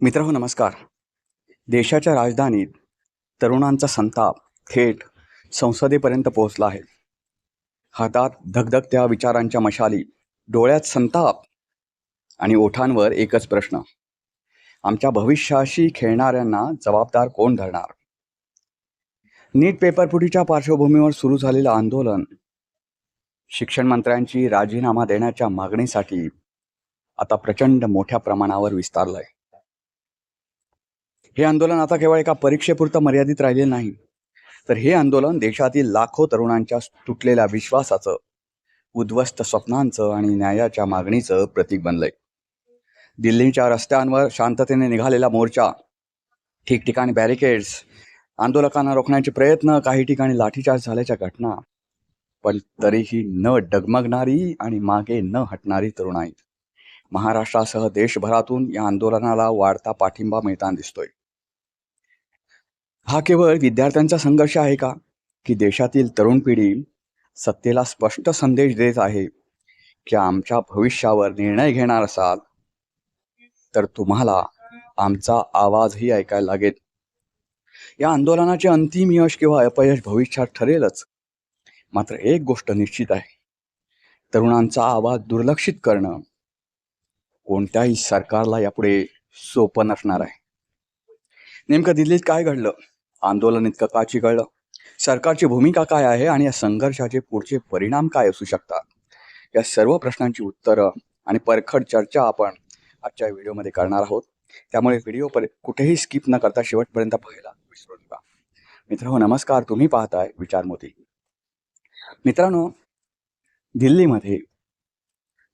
मित्रहो नमस्कार. देशाच्या राजधानीत तरुणांचा संताप थेट संसदेपर्यंत पोहोचला आहे. हातात धगधगत्या विचारांच्या मशाली, डोळ्यात संताप आणि ओठांवर एकच प्रश्न: आमच्या भविष्याशी खेळणाऱ्यांना जबाबदार कोण धरणार? नीट पेपरफुटीच्या पार्श्वभूमीवर सुरू झालेलं आंदोलन शिक्षण मंत्र्यांची राजीनामा देण्याच्या मागणीसाठी आता प्रचंड मोठ्या प्रमाणावर विस्तारलंय. हे आंदोलन आता केवळ एका परीक्षेपुरतं मर्यादित राहिले नाही, तर हे आंदोलन देशातील लाखो तरुणांच्या तुटलेल्या विश्वासाचं, उद्ध्वस्त स्वप्नांचं आणि न्यायाच्या मागणीचं प्रतीक बनलंय. दिल्लीच्या रस्त्यांवर शांततेने निघालेला मोर्चा, ठिकठिकाणी बॅरिकेड्स, आंदोलकांना रोखण्याचे प्रयत्न, काही ठिकाणी लाठीचार्ज झाल्याच्या घटना, पण तरीही न डगमगणारी आणि मागे न हटणारी तरुणाई. महाराष्ट्रासह देशभरातून या आंदोलनाला वाढता पाठिंबा मिळताना दिसतोय. हा केवळ विद्यार्थ्यांचा संघर्ष आहे का, की देशातील तरुण पिढी सत्तेला स्पष्ट संदेश देत आहे की आमच्या भविष्यावर निर्णय घेणार असाल तर तुम्हाला आमचा आवाजही ऐकायला लागेल. या आंदोलनाचे अंतिम यश किंवा अपयश भविष्यात ठरेलच. मात्र एक गोष्ट निश्चित आहे: तरुणांचा आवाज दुर्लक्षित करणं कोणत्याही सरकारला यापुढे सोपं नसणार आहे. नेमकं दिल्लीत काय घडलं? आंदोलन इतकं का चिघळलं? सरकारची भूमिका काय आहे आणि या संघर्षाचे पुढचे परिणाम काय असू शकतात? या सर्व प्रश्नांची उत्तरं आणि परखड चर्चा आपण आजच्या व्हिडिओमध्ये करणार आहोत. त्यामुळे व्हिडिओ कुठेही स्किप न करता शेवटपर्यंत पाहायला विसरू नका. मित्रांनो नमस्कार, तुम्ही पाहताय विचार मोती. मित्रांनो, दिल्लीमध्ये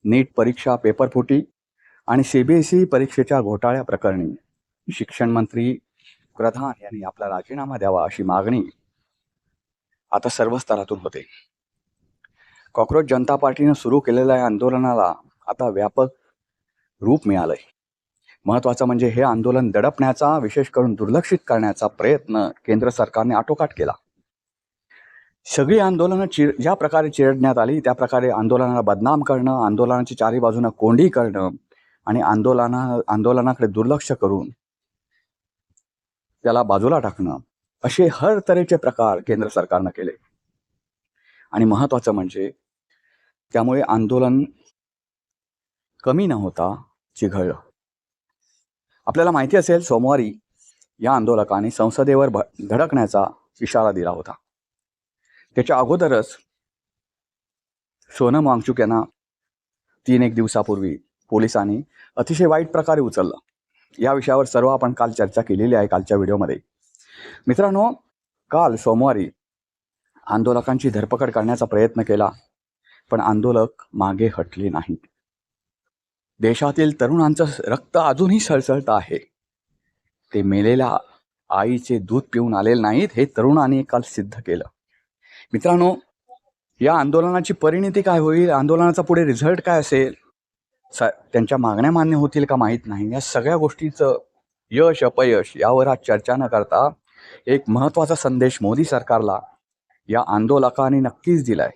नीट परीक्षा पेपरफुटी आणि CBSE परीक्षेच्या घोटाळ्या प्रकरणी शिक्षण मंत्री प्रधान यांनी आपला राजीनामा द्यावा अशी मागणी आता सर्व स्तरातून होते. कॉक्रोच जनता पार्टीनं सुरू केलेल्या या आंदोलनाला आता व्यापक रूप मिळालंय. महत्त्वाचं म्हणजे हे आंदोलन दडपण्याचा, विशेष करून दुर्लक्षित करण्याचा प्रयत्न केंद्र सरकारने आटोकाट केला. सगळी आंदोलनं ज्या प्रकारे चिरडण्यात आली, त्या प्रकारे आंदोलनाला बदनाम करणं, आंदोलनाची चारी बाजूनं कोंडी करणं आणि आंदोलनाकडे दुर्लक्ष करून त्याला बाजूला टाकणं, असे हर तऱ्हेचे प्रकार केंद्र सरकारनं केले. आणि महत्त्वाचं म्हणजे त्यामुळे आंदोलन कमी न होता चिघळलं. आपल्याला माहिती असेल, सोमवारी या आंदोलकांनी संसदेवर धडकण्याचा इशारा दिला होता. त्याच्या अगोदरच सोनम वांगचुक यांना 3-1 दिवसापूर्वी पोलिसांनी अतिशय वाईट प्रकारे उचललं. या विषयावर सर्व आपण काल चर्चा केलेली आहे कालच्या व्हिडिओमध्ये. मित्रांनो, काल सोमवारी आंदोलकांची धरपकड करण्याचा प्रयत्न केला, पण आंदोलक मागे हटले नाहीत. देशातील तरुणांचं रक्त अजूनही सळसळतं आहे. ते मेलेल्या आईचे दूध पिऊन आलेले नाहीत, हे तरुणांनी काल सिद्ध केलं. मित्रांनो, या आंदोलनाची परिणती काय होईल, आंदोलनाचा पुढे रिझल्ट काय असेल, त्यांच्या मागण्या मान्य होतील का माहीत नाही. या सगळ्या गोष्टीचं यश अपयश यावर आज चर्चा न करता एक महत्त्वाचा संदेश मोदी सरकारला या आंदोलकांनी नक्कीच दिलाय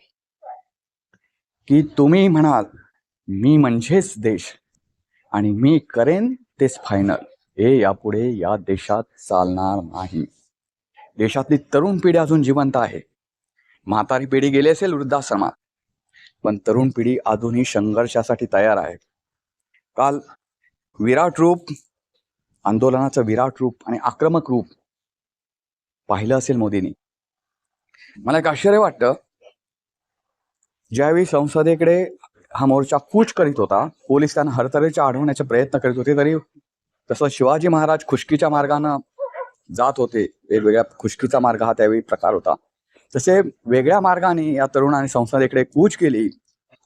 की तुम्ही म्हणाल मी म्हणजेच देश आणि मी करेन तेच फायनल, हे यापुढे या देशात चालणार नाही. देशातली तरुण पिढी अजून जिवंत आहे. म्हातारी पिढी गेली असेल वृद्धाश्रमात, पण तरुण पिढी अजूनही संघर्षासाठी तयार आहे. काल विराट रूप, आंदोलनाचं विराट रूप आणि आक्रमक रूप पाहिलं असेल मोदींनी. मला एक आश्चर्य वाटतं, ज्यावेळी संसदेकडे हा मोर्चा कूच करीत होता, पोलीस त्यांना हरतऱ्हेच्या अडवण्याचे प्रयत्न करीत होते, तरी तसं शिवाजी महाराज खुशकीच्या मार्गानं जात होते. वेगवेगळ्या खुशकीचा मार्ग हा त्यावेळी प्रकार होता. तसे वेगळ्या मार्गाने या तरुणांनी संसदेकडे कूच केली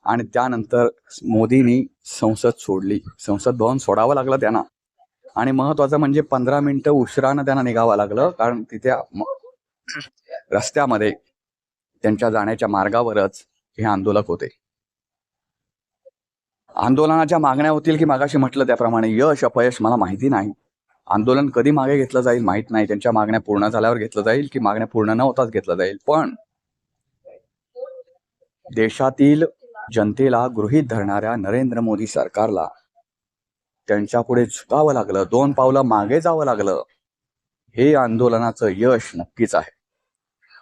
आणि त्यानंतर मोदींनी संसद सोडली. संसद भवन सोडावं लागलं त्यांना. आणि महत्त्वाचं म्हणजे 15 मिनिटं उशिरानं त्यांना निघावं लागलं, कारण तिथे रस्त्यामध्ये त्यांच्या जाण्याच्या मार्गावरच हे आंदोलक होते. आंदोलनाच्या मागण्या होतील की मागाशी म्हटलं त्याप्रमाणे यश अपयश मला माहिती नाही. आंदोलन कधी मागे घेतलं जाईल माहीत नाही. त्यांच्या मागण्या पूर्ण झाल्यावर घेतलं जाईल की मागण्या पूर्ण न होताच घेतलं जाईल. पण देशातील जनतेला गृहीत धरणाऱ्या नरेंद्र मोदी सरकारला त्यांच्या पुढे झुकावं लागलं, 2 पावलं मागे जावं लागलं. हे आंदोलनाचं यश नक्कीच आहे.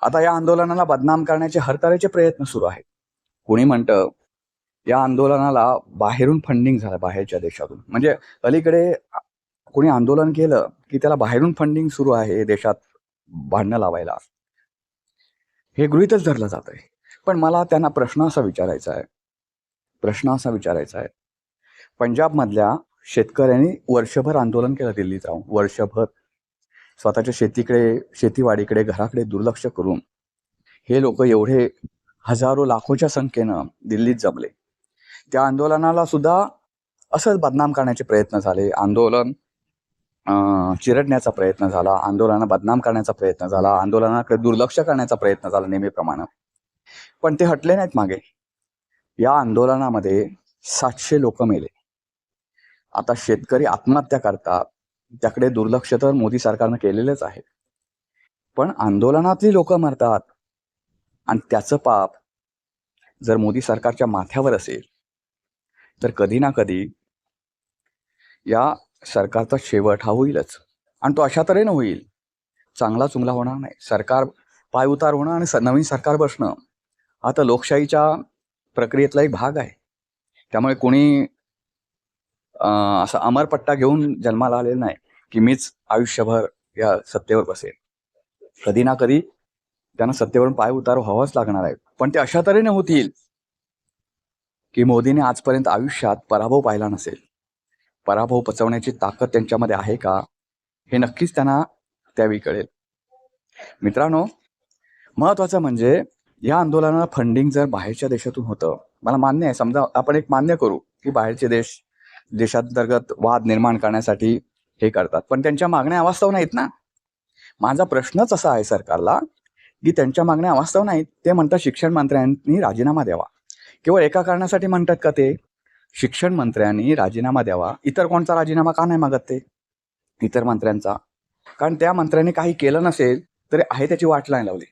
आता या आंदोलनाला बदनाम करण्याचे हरतऱ्हेचे प्रयत्न सुरू आहेत. कोणी म्हणतं या आंदोलनाला बाहेरून फंडिंग झालं, बाहेरच्या देशातून. म्हणजे अलीकडे कोणी आंदोलन केलं की त्याला बाहेरून फंडिंग सुरू आहे देशात भांडणं लावायला, हे गृहीतच धरलं जात आहे. पण मला त्यांना प्रश्न असा विचारायचा आहे, पंजाबमधल्या शेतकऱ्यांनी वर्षभर आंदोलन केलं दिल्लीत राहून, वर्षभर स्वतःच्या शेतीवाडीकडे, घराकडे दुर्लक्ष करून हे लोक एवढे हजारो लाखोच्या संख्येनं दिल्लीत जमले. त्या आंदोलनाला सुद्धा असंच बदनाम करण्याचे प्रयत्न झाले, आंदोलन चिरडण्याचा प्रयत्न झाला, आंदोलनाला बदनाम करण्याचा प्रयत्न झाला, आंदोलनाकडे दुर्लक्ष करण्याचा प्रयत्न झाला नेहमीप्रमाणे. पण ते हटले नाहीत मागे. या आंदोलनामध्ये 700 लोक मेले. आता शेतकरी आत्महत्या करतात, त्याकडे दुर्लक्ष तर मोदी सरकारनं केलेलंच आहे. पण आंदोलनातली लोक मरतात आणि त्याचं पाप जर मोदी सरकारच्या माथ्यावर असेल तर कधी ना कधी या सरकारचा शेवट हा होईलच. आणि तो अशा तऱ्हेनं होईल, चांगला चुंगला होणार नाही. सरकार पायउतार होणं आणि नवीन सरकार बसणं हा तर लोकशाहीच्या प्रक्रियेतला एक भाग आहे. त्यामुळे कोणी असा अमरपट्टा घेऊन जन्माला आलेला नाही की मीच आयुष्यभर या सत्तेवर बसेल. कधी ना कधी त्यांना सत्तेवरून पाय उतार व्हावाच लागणार आहे. पण ते अशा तऱ्हेने होतील की मोदीने आजपर्यंत आयुष्यात पराभव पाहिला नसेल. पराभव पचवण्याची ताकद त्यांच्यामध्ये आहे का, हे नक्कीच त्यांना त्यावेळी कळेल. मित्रांनो, महत्वाचं म्हणजे या आंदोलनाला फंडिंग जर बाहेरच्या देशातून होतं, मला मान्य आहे, समजा आपण एक मान्य करू की बाहेरचे देशांतर्गत वाद निर्माण करण्यासाठी हे करतात, पण त्यांच्या मागण्या अवास्तव नाहीत ना. माझा प्रश्नच असा आहे सरकारला की त्यांच्या मागण्या अवास्तव नाहीत. ते म्हणतात शिक्षण मंत्र्यांनी राजीनामा द्यावा. केवळ एका कारणासाठी म्हणतात का ते? शिक्षण मंत्र्यांनी राजीनामा द्यावा. इतर कोणता राजीनामा का नाही मागत ते इतर मंत्र्यांचा? कारण त्या मंत्र्यांनी काही केलं नसेल तरी आहे त्याची वाट नाही लावली.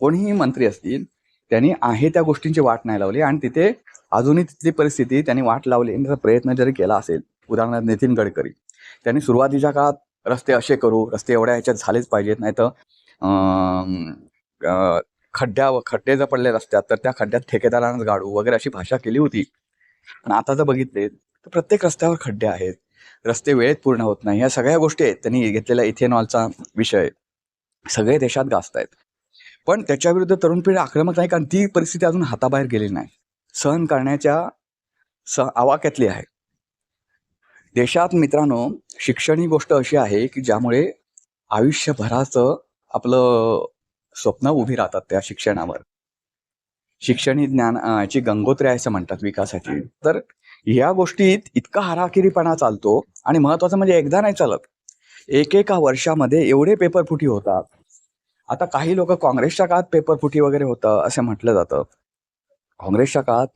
कोणीही मंत्री असतील त्यांनी आहे त्या गोष्टींची वाट नाही लावली आणि तिथे अजूनही तिथली परिस्थिती त्यांनी वाट लावली प्रयत्न जरी केला असेल. उदाहरणार्थ नितीन गडकरी, त्यांनी सुरुवातीच्या काळात रस्ते असे करू, रस्ते एवढ्या ह्याच्यात झालेच पाहिजेत, नाही तर खड्डे जर पडले रस्त्यात तर त्या खड्ड्यात ठेकेदारांनाच गाडू वगैरे अशी भाषा केली होती. पण आता जर बघितले तर प्रत्येक रस्त्यावर खड्डे आहेत, रस्ते वेळेत पूर्ण होत नाही. ह्या सगळ्या गोष्टी आहेत. त्यांनी घेतलेला इथेनॉलचा विषय सगळे देशात गाजतायत. पण त्याच्या विरुद्ध तरुण पिढी आक्रमक नाही, कारण ती परिस्थिती अजून हाताबाहेर गेलेली नाही, सहन करण्याच्या आवाक्यातली आहे. देशात मित्रांनो, शिक्षण ही गोष्ट अशी आहे की ज्यामुळे आयुष्यभराचं आपलं स्वप्न उभी राहतात. त्या शिक्षणावर, शिक्षण ही ज्ञानाची गंगोत्री आहे असं म्हणतात विकासाची. तर ह्या गोष्टीत इतका हाराकिरीपणा चालतो आणि महत्वाचं म्हणजे एकदा नाही चालत, एकेका वर्षामध्ये एवढे पेपरफुटी होतात. आता काही लोक काँग्रेसच्या काळात पेपरफुटी वगैरे होतं असं म्हटलं जातं. काँग्रेसच्या काळात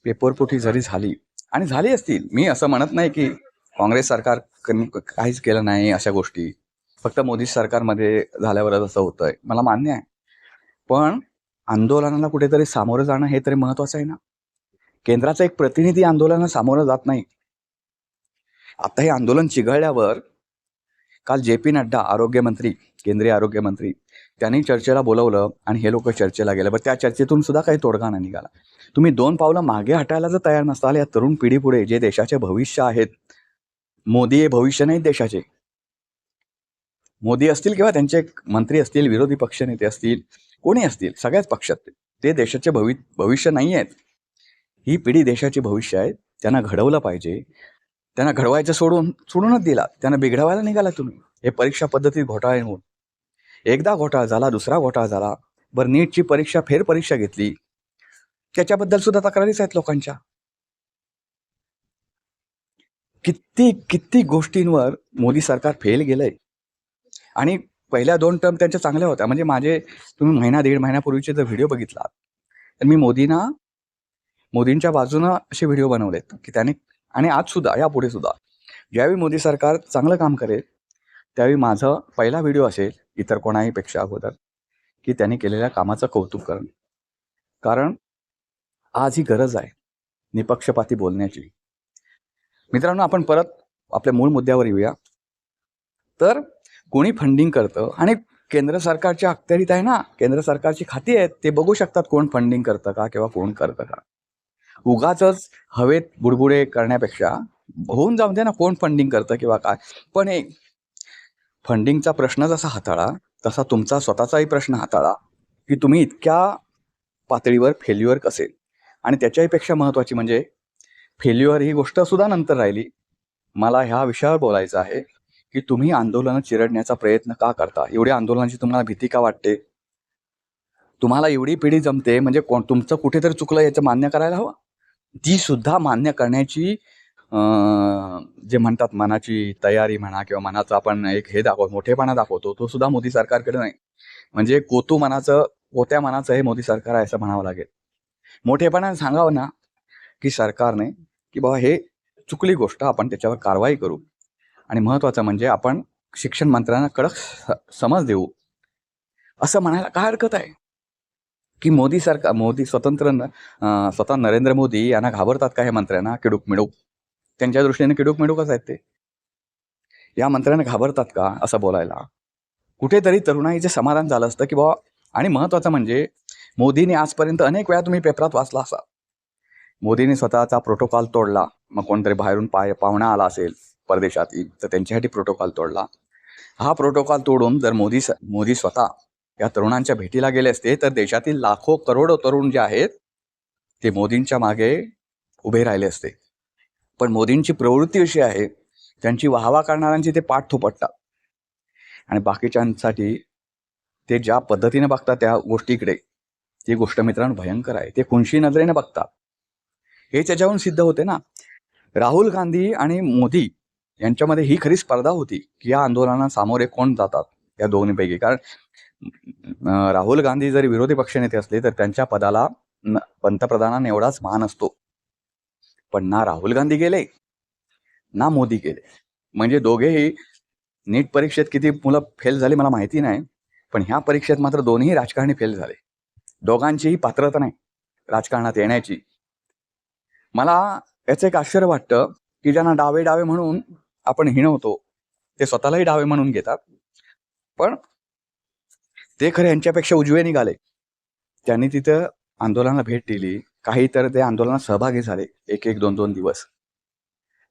पेपरफुटी जरी झाली आणि झाली असतील, मी असं म्हणत नाही की काँग्रेस सरकार काहीच केलं नाही अशा गोष्टी, फक्त मोदी सरकारमध्ये झाल्यावरच असं होतंय, मला मान्य आहे. पण आंदोलनाला कुठेतरी सामोरं जाणं हे तरी महत्वाचं आहे ना. केंद्राचा एक प्रतिनिधी आंदोलनाला सामोरं जात नाही. आता हे आंदोलन चिघळल्यावर काल JP नड्डा आरोग्यमंत्री, केंद्रीय आरोग्यमंत्री, त्यांनी चर्चेला बोलवलं आणि हे लोक चर्चेला गेले. बरं, त्या चर्चेतून सुद्धा काही तोडगा नाही निघाला. तुम्ही 2 पावलं मागे हटायला जर तयार नसताल या तरुण पिढीपुढे, जे देशाचे भविष्य आहेत, मोदी हे भविष्य नाहीत देशाचे. मोदी असतील किंवा त्यांचे मंत्री असतील, विरोधी पक्षनेते असतील, कोणी असतील, सगळ्याच पक्षात ते देशाचे भविष्य नाही आहेत. ही पिढी देशाचे भविष्य आहे. त्यांना घडवलं पाहिजे. त्यांना घडवायचं सोडूनच दिला, त्यांना बिघडवायला निघाला तुम्ही. हे परीक्षा पद्धतीत घोटाळे होऊन एकदा घोटाळा झाला, दुसरा घोटाळा झाला. बरं, नीटची परीक्षा फेरपरीक्षा घेतली, त्याच्याबद्दल सुद्धा तक्रारीच आहेत लोकांच्या. किती गोष्टींवर मोदी सरकार फेल गेलंय. आणि पहिल्या 2 टर्म त्यांच्या चांगल्या होत्या. म्हणजे तुम्ही 1.5 महिन्यापूर्वीचे जर व्हिडिओ बघितला तर मी मोदींच्या बाजूनं असे व्हिडिओ बनवलेत की त्याने, आणि आज सुद्धा यापुढे सुद्धा ज्यावेळी मोदी सरकार चांगलं काम करेल त्यावेळी माझा पहिला व्हिडिओ असेल इतर कोणाही पेक्षा अगोदर की त्यांनी केलेल्या कामाचं कौतुक करणं. कारण आज ही गरज आहे निपक्षपाती बोलण्याची. मित्रांनो, आपण परत आपल्या मूळ मुद्द्यावर येऊया. तर कोणी फंडिंग करतं आणि केंद्र सरकारच्या अखत्यारीत आहे ना, केंद्र सरकारची खाती आहेत, ते बघू शकतात कोण फंडिंग करतं का किंवा कोण करतं का. उगाचच हवेत बुडबुडे करण्यापेक्षा होऊन जाऊ दे ना कोण फंडिंग करतं किंवा काय. पण एक फंडिंगचा प्रश्न जसा हाताळा तसा तुमचा स्वतःचाही प्रश्न हाताळा, की तुम्ही इतक्या पातळीवर फेल्युअर कसे. आणि त्याच्याहीपेक्षा महत्त्वाची म्हणजे फेल्युअर ही गोष्ट सुद्धा नंतर राहिली. मला ह्या विषयावर बोलायचं आहे की तुम्ही आंदोलनं चिरडण्याचा प्रयत्न का करता. एवढ्या आंदोलनाची तुम्हाला भीती का वाटते. तुम्हाला एवढी पिढी जमते म्हणजे तुमचं कुठेतरी चुकलं याचं मान्य करायला हवं. ती सुद्धा मान्य करण्याची जे म्हणतात मनाची तयारी म्हणा किंवा मनाचा आपण एक हे मोठेपणा दाखवतो, तो सुद्धा मोदी सरकारकडे नाही. म्हणजे कोत्या मनाचं हे मोदी सरकार आहे असं म्हणावं लागेल. मोठेपणाने सांगावं ना की सरकारने की बाबा हे चुकली गोष्ट, आपण त्याच्यावर कारवाई करू. आणि महत्त्वाचं म्हणजे आपण शिक्षण मंत्र्यांना कडक समज देऊ, असं म्हणायला काय हरकत आहे. की मोदी स्वतः नरेंद्र मोदी यांना घाबरतात का हे मंत्र्यांना किडूक मिडूक. त्यांच्या दृष्टीने किडूक मिडूकच आहेत ते. या मंत्र्यांना घाबरतात का असं बोलायला. कुठेतरी तरुणाईचं समाधान झालं असतं की बाबा. आणि महत्त्वाचं म्हणजे मोदीने आजपर्यंत अनेक वेळा तुम्ही पेपरात वाचला असा, मोदीने स्वतःचा प्रोटोकॉल तोडला. मग कोणतरी बाहेरून पाहुणा आला असेल परदेशातील तर त्यांच्यासाठी प्रोटोकॉल तोडला. हा प्रोटोकॉल तोडून जर मोदी स्वतः या तरुणांच्या भेटीला गेले असते तर देशातील लाखो करोडो तरुण जे आहेत ते मोदींच्या मागे उभे राहिले असते. पण मोदींची प्रवृत्ती अशी आहे, त्यांची वाहवा करणाऱ्यांची ते पाठ थोपटतात आणि बाकीच्यांसाठी ते ज्या पद्धतीने बघतात त्या गोष्टीकडे, ती गोष्ट मित्रांनो भयंकर आहे. ते खुनशी नजरेने बघतात. हे त्याच्यावरून सिद्ध होते ना. राहुल गांधी आणि मोदी यांच्यामध्ये ही खरी स्पर्धा होती की या आंदोलनाला सामोरे कोण जातात या दोन्हीपैकी. कारण राहुल गांधी जरी विरोधी पक्षनेते असले तर त्यांच्या पदाला पंतप्रधानांना एवढाच मान असतो. पण ना राहुल गांधी गेले ना मोदी गेले. म्हणजे दोघेही नीट परीक्षेत किती मुलं फेल झाली मला माहिती नाही, पण ह्या परीक्षेत मात्र दोन्ही राजकारणी फेल झाले. दोघांचीही पात्रता नाही राजकारणात येण्याची. मला याचं एक आश्चर्य वाटतं की ज्यांना डावे डावे म्हणून आपण हिणवतो ते स्वतःलाही डावे म्हणून घेतात. पण ते खरे यांच्यापेक्षा उजवे निघाले. त्यांनी तिथं आंदोलनाला भेट दिली. काही तर ते आंदोलनात सहभागी झाले 1-2 दिवस.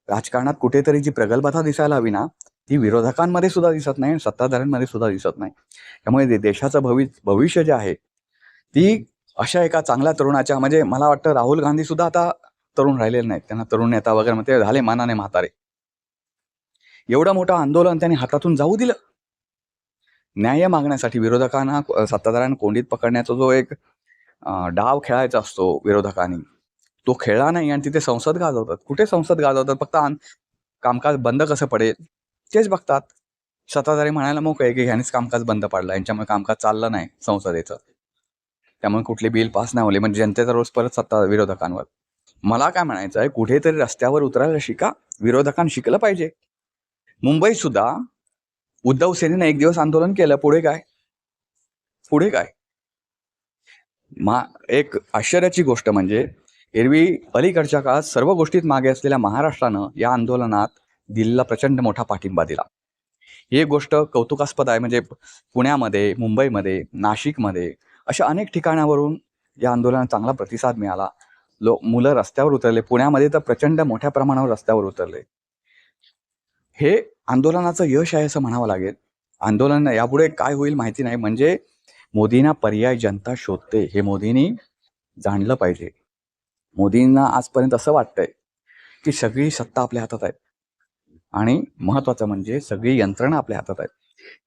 राजकारणात कुठेतरी जी प्रगल्भता दिसायला हवी ना, ती विरोधकांमध्ये सुद्धा दिसत नाही, सत्ताधाऱ्यांमध्ये सुद्धा दिसत नाही. त्यामुळे देशाचं भविष्य जे आहे ती अशा एका चांगल्या तरुणाच्या, म्हणजे मला वाटतं राहुल गांधी सुद्धा आता तरुण राहिलेले नाहीत. त्यांना तरुण नेता वगैरे म्हणते झाले मानाने म्हातारे. एवढं मोठं आंदोलन त्यांनी हातातून जाऊ दिलं. न्याय मागण्यासाठी विरोधकांना सत्ताधाऱ्यांना कोंडीत पकडण्याचा जो एक डाव खेळायचा असतो विरोधकांनी, तो खेळला नाही आणि तिथे संसद गाजवतात. कुठे संसद गाजवतात, फक्त कामकाज बंद कसं पडेल तेच बघतात. सत्ताधारी म्हणायला मोकळे की ह्यानेच कामकाज बंद पाडलं, यांच्यामुळे कामकाज चाललं नाही संसदेचं, त्यामुळे कुठले बिल पास नाही होले. म्हणजे जनतेचा रोष परत सत्ता विरोधकांवर. मला काय म्हणायचं आहे, कुठेतरी रस्त्यावर उतरायला शिका. विरोधकांनी शिकलं पाहिजे. मुंबईत सुद्धा उद्धव सेनेनं एक दिवस आंदोलन केलं. पुढे काय. एक आश्चर्याची गोष्ट म्हणजे एरवी अलीकडच्या काळात सर्व गोष्टीत मागे असलेल्या महाराष्ट्रानं या आंदोलनात दिल्लीला प्रचंड मोठा पाठिंबा दिला. ही एक गोष्ट कौतुकास्पद आहे. म्हणजे पुण्यामध्ये, मुंबईमध्ये, नाशिकमध्ये अशा अनेक ठिकाणावरून या आंदोलनाला चांगला प्रतिसाद मिळाला. मुलं रस्त्यावर उतरले. पुण्यामध्ये तर प्रचंड मोठ्या प्रमाणावर रस्त्यावर उतरले. हे आंदोलनाचं यश आहे असं म्हणावं लागेल. आंदोलन यापुढे काय होईल माहिती नाही. म्हणजे मोदींना पर्याय जनता शोधते हे मोदींनी जाणलं पाहिजे. मोदींना आजपर्यंत असं वाटतंय की सगळी सत्ता आपल्या हातात आहे आणि महत्त्वाचं म्हणजे सगळी यंत्रणा आपल्या हातात आहे.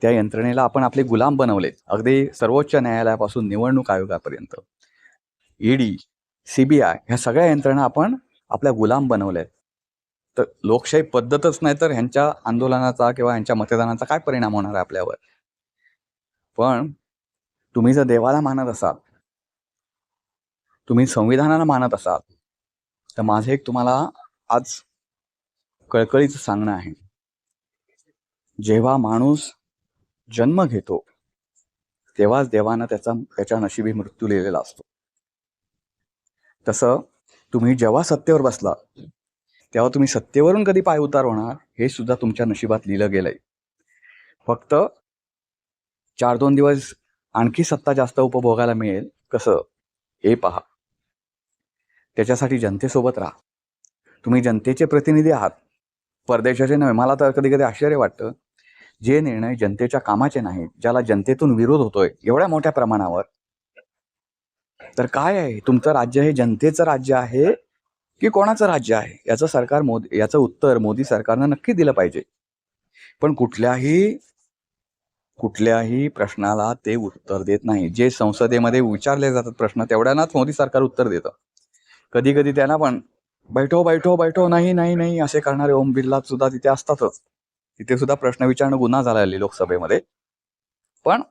त्या यंत्रणेला आपण आपले गुलाम बनवले. अगदी सर्वोच्च न्यायालयापासून निवडणूक आयोगापर्यंत, ईडी, CBI ह्या सगळ्या यंत्रणा आपण आपल्या गुलाम बनवल्या. तर लोकशाही पद्धतच नाही तर ह्यांच्या आंदोलनाचा किंवा ह्यांच्या मतदानाचा काय परिणाम होणार आहे आपल्यावर. पण तुम्ही जर देवाला मानत असाल, तुम्ही संविधानाला मानत असाल, तर माझं एक तुम्हाला आज कळकळीचं सांगणं आहे. जेव्हा माणूस जन्म घेतो तेव्हाच देवानं त्याच्या नशिबी मृत्यू लिहिलेला असतो. तसं तुम्ही जेव्हा सत्तेवर बसला तेव्हा तुम्ही सत्तेवरून कधी पायउतार होणार हे सुद्धा तुमच्या नशिबात लिहिलं गेलंय. फक्त 4-2 दिवस आणखी सत्ता जास्त उपभोगायला मिळेल कसं हे पहा. त्याच्यासाठी जनतेसोबत राहा. तुम्ही जनतेचे प्रतिनिधी आहात, परदेशाचे नव्हे. मला तर कधी कधी आश्चर्य वाटतं, जे निर्णय जनतेच्या कामाचे नाहीत, ज्याला जनतेतून विरोध होतोय एवढ्या मोठ्या प्रमाणावर, तर काय आहे तुमचं राज्य हे जनतेचं राज्य आहे की कोणाचं राज्य आहे? याचं उत्तर मोदी सरकारनं नक्की दिलं पाहिजे. पण कुठल्याही प्रश्नाला ते उत्तर देत नाही. जे संसदेमध्ये विचारले जातात प्रश्न तेवढ्यानाच मोदी सरकार उत्तर देतं. कधी कधी त्यांना पण बैठो बैठो बैठो नाही नाही नाही असे करणारे ओम बिर्ला सुद्धा तिथे असतातच. तिथे सुद्धा प्रश्न विचारणं गुन्हा झालेली लोकसभेमध्ये. पण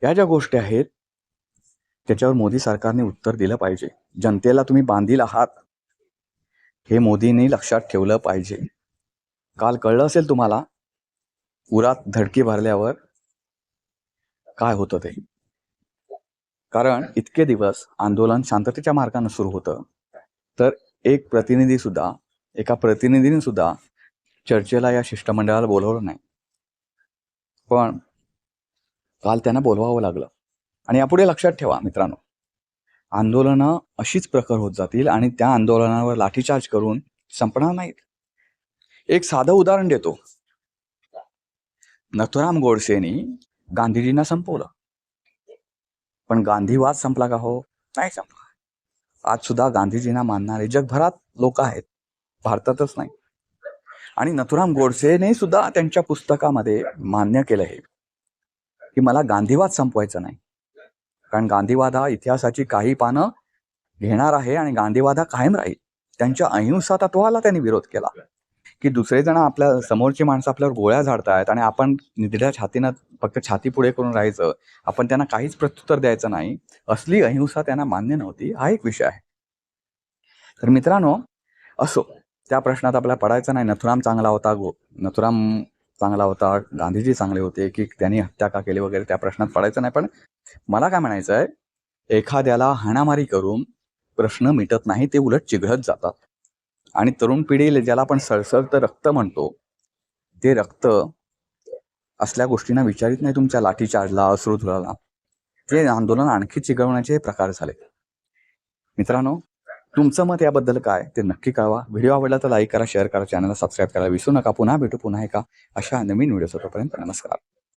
या ज्या गोष्टी आहेत त्याच्यावर मोदी सरकारने उत्तर दिलं पाहिजे. जनतेला तुम्ही बांधील आहात हे मोदींनी लक्षात ठेवलं पाहिजे. काल कळलं असेल तुम्हाला उरात धडकी भरल्यावर काय होतं ते. कारण इतके दिवस आंदोलन शांततेच्या मार्गाने सुरू होतं, तर एका प्रतिनिधीने सुद्धा चर्चेला या शिष्टमंडळाला बोलवलं नाही. पण काल त्यांना बोलवावं लागलं. आणि यापुढे लक्षात ठेवा मित्रांनो, आंदोलनं अशीच प्रखर होत जातील आणि त्या आंदोलनावर लाठीचार्ज करून संपणार नाहीत. एक साधं उदाहरण देतो. नथुराम गोडसेनी गांधीजींना संपवलं, पण गांधीवाद संपला का हो? नाही संपला. आज सुद्धा गांधीजींना मानणारे जगभरात लोक आहेत, भारतातच नाही. आणि नथुराम गोडसेने सुद्धा त्यांच्या पुस्तकामध्ये मान्य केलं आहे की मला गांधीवाद संपवायचा नाही. कारण गांधीवाद हा इतिहासाची काही पानं घेणार आहे आणि गांधीवाद हा कायम राहील. त्यांच्या अहिंसा तत्वाला त्यांनी विरोध केला की दुसरे जण आपल्या समोरची माणसं आपल्यावर गोळ्या झाडतायत आणि आपण निधड्या छातीनं फक्त छाती पुढे करून राहायचं, आपण त्यांना काहीच प्रत्युत्तर द्यायचं नाही, असली अहिंसा त्यांना मान्य नव्हती. हा एक विषय आहे. तर मित्रांनो, असो, त्या प्रश्नात आपल्याला पडायचं नाही. नथुराम चांगला होता, गांधीजी चांगले होते की त्यांनी हत्या का केली वगैरे, त्या प्रश्नात पडायचं नाही. पण मला काय म्हणायचं आहे, एखाद्याला हाणामारी करून प्रश्न मिटत नाही, ते उलट चिघळत जातात. आणि तरुण पिढीला ज्याला आपण सळसळतं रक्त म्हणतो, ते रक्त असल्या गोष्टींना विचारित नाही. तुमच्या लाठीचार्जला, अश्रुधुराला, ते आंदोलन आणखी चिघळवण्याचे प्रकार झाले. मित्रांनो, तुमचं मत याबद्दल काय ते नक्की कळवा. व्हिडिओ आवडला तर लाईक करा, शेअर करा, चॅनलला सबस्क्राईब करा विसरू नका. पुन्हा भेटू पुन्हा एका अशा नवीन व्हिडिओ. तोपर्यंत नमस्कार.